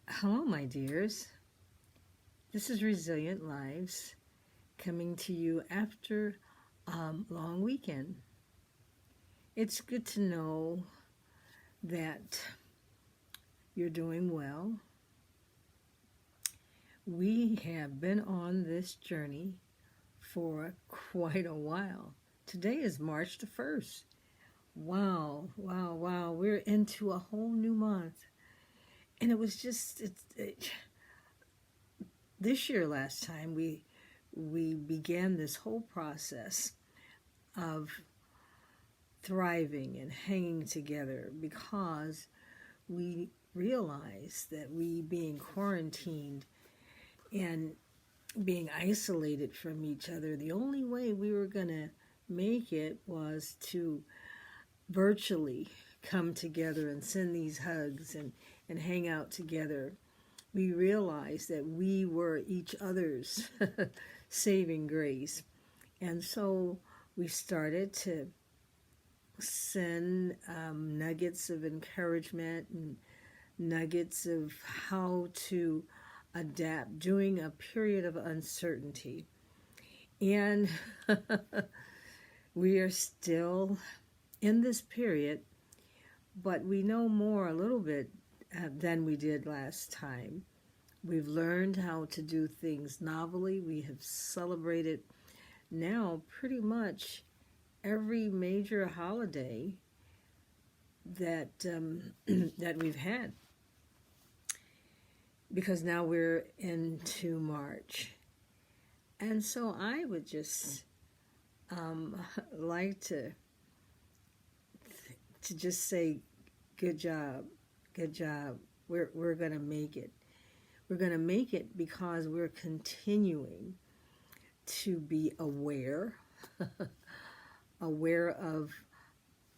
Hello, my dears. This is Resilient Lives coming to you after a long weekend. It's good to know that you're doing well. We have been on this journey for quite a while. Today is March the 1st. Wow, wow, wow. We're into a whole new month. And it was just, this year last time we began this whole process of thriving and hanging together because we realized that we being quarantined and being isolated from each other, the only way we were going to make it was to virtually come together and send these hugs and hang out together. We realized that we were each other's saving grace. And so we started to send nuggets of encouragement and nuggets of how to adapt during a period of uncertainty. And we are still in this period, but we know more a little bit than we did last time. We've learned how to do things novelly. We have celebrated now pretty much every major holiday that that we've had, because now we're into March. And so I would just like to just say good job. We're going to make it. We're going to make it because we're continuing to be aware aware of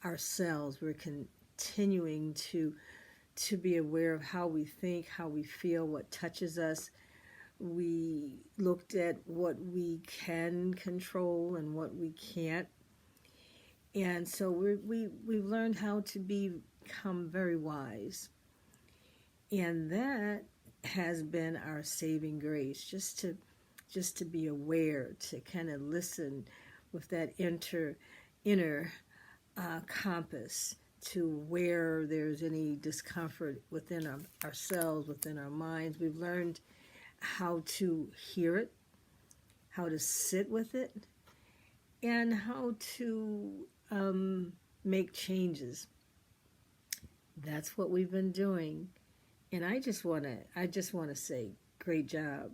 ourselves. We're continuing to be aware of how we think, how we feel, what touches us. We looked at what we can control and what we can't. And so we've learned how to become very wise. And that has been our saving grace, just to be aware, to kind of listen with that inner compass to where there's any discomfort within ourselves, within our minds. We've learned how to hear it, how to sit with it, and how to make changes. That's what we've been doing. And I just want to say great job,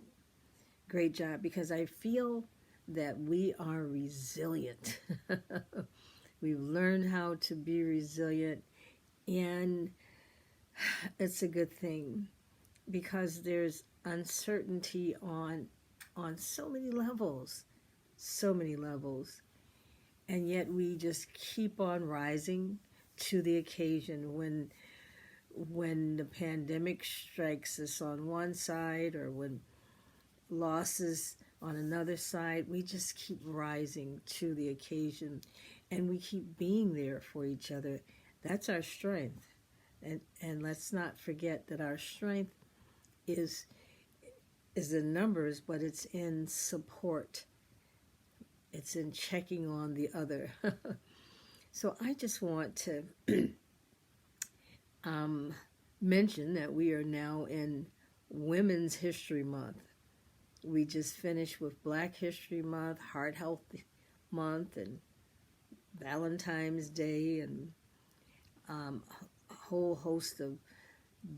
because I feel that we are resilient. We've learned how to be resilient, and it's a good thing because there's uncertainty on so many levels, and yet we just keep on rising to the occasion. When the pandemic strikes us on one side, or when losses on another side, we just keep rising to the occasion, and we keep being there for each other. That's our strength. And let's not forget that our strength is in numbers, but it's in support. It's in checking on the other. So I just want to mention that we are now in Women's History Month. We just finished with Black History Month, Heart Health Month, and Valentine's Day, and a whole host of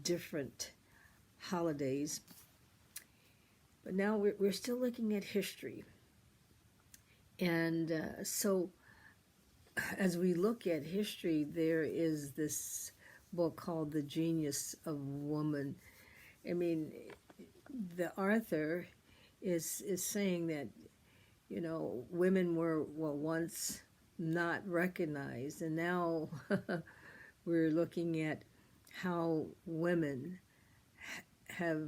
different holidays. But now we're still looking at history. And so as we look at history, there is this book called The Genius of Woman. I mean, the author is saying that, women were once not recognized, and now we're looking at how women have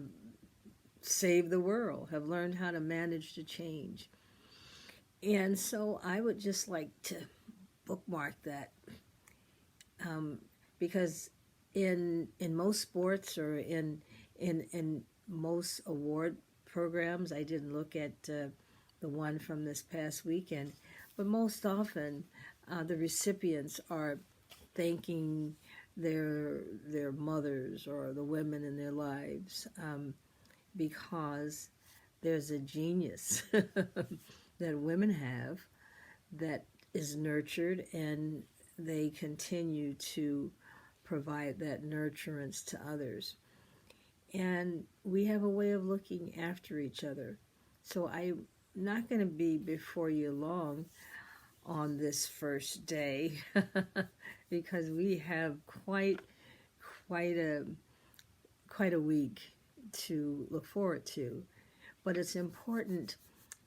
saved the world, have learned how to manage the change. And so I would just like to bookmark that, because in most sports, or in In most award programs, I didn't look at the one from this past weekend, but most often the recipients are thanking their mothers or the women in their lives, because there's a genius that women have that is nurtured, and they continue to provide that nurturance to others. And we have a way of looking after each other. So I'm not going to be before you long on this first day because we have quite a week to look forward to. But it's important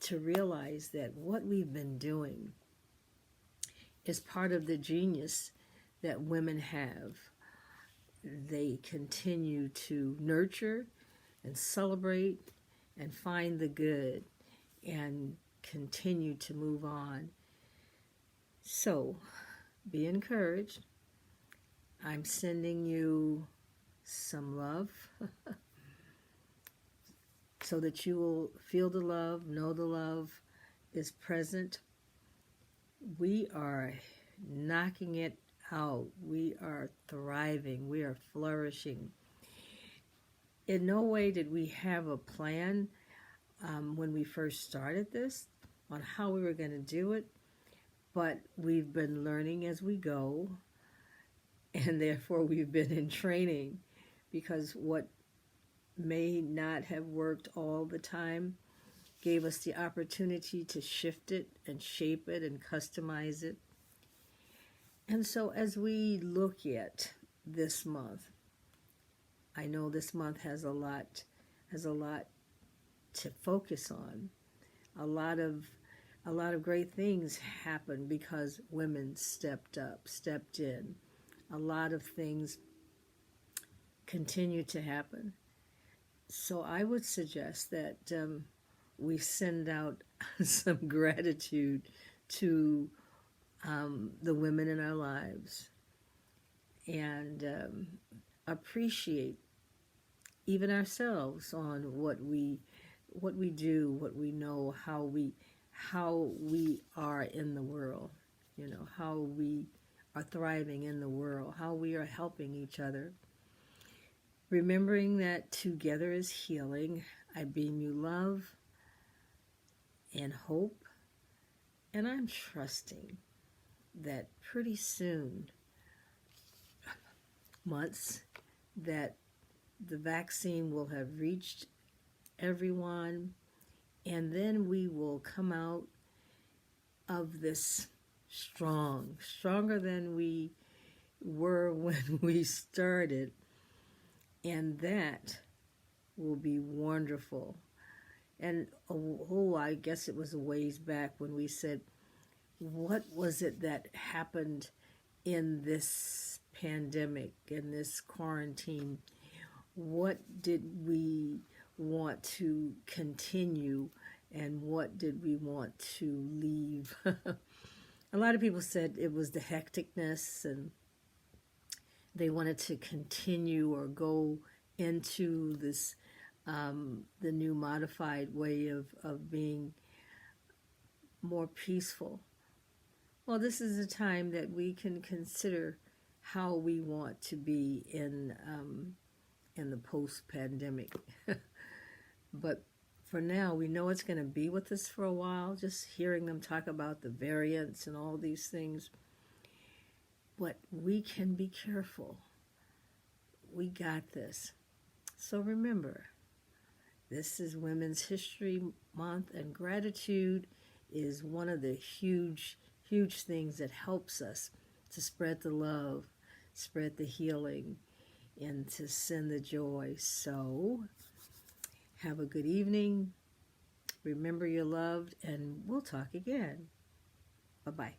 to realize that what we've been doing is part of the genius that women have. They continue to nurture and celebrate and find the good and continue to move on. So, be encouraged. I'm sending you some love so that you will feel the love, know the love is present. We are knocking it out. We are thriving. We are flourishing. In no way did we have a plan when we first started this on how we were going to do it, but we've been learning as we go, and therefore we've been in training, because what may not have worked all the time gave us the opportunity to shift it and shape it and customize it. And so as we look at this month, I know this month has a lot to focus on. A lot of great things happened because women stepped up, stepped in. A lot of things continue to happen. So I would suggest that we send out some gratitude to the women in our lives, and appreciate even ourselves on what we do, what we know, how we are in the world, how we are thriving in the world, how we are helping each other. Remembering that together is healing, I beam you love and hope, and I'm trusting that pretty soon, months, that the vaccine will have reached everyone, and then we will come out of this stronger than we were when we started, and that will be wonderful. And I guess it was a ways back when we said, what was it that happened in this pandemic, in this quarantine? What did we want to continue, and what did we want to leave? A lot of people said it was the hecticness, and they wanted to continue or go into this, the new modified way of being more peaceful. Well, this is a time that we can consider how we want to be in the post-pandemic. But for now, we know it's going to be with us for a while, just hearing them talk about the variants and all these things. But we can be careful. We got this. So remember, this is Women's History Month, and gratitude is one of the huge things that helps us to spread the love, spread the healing, and to send the joy. So have a good evening. Remember you're loved, and we'll talk again. Bye-bye.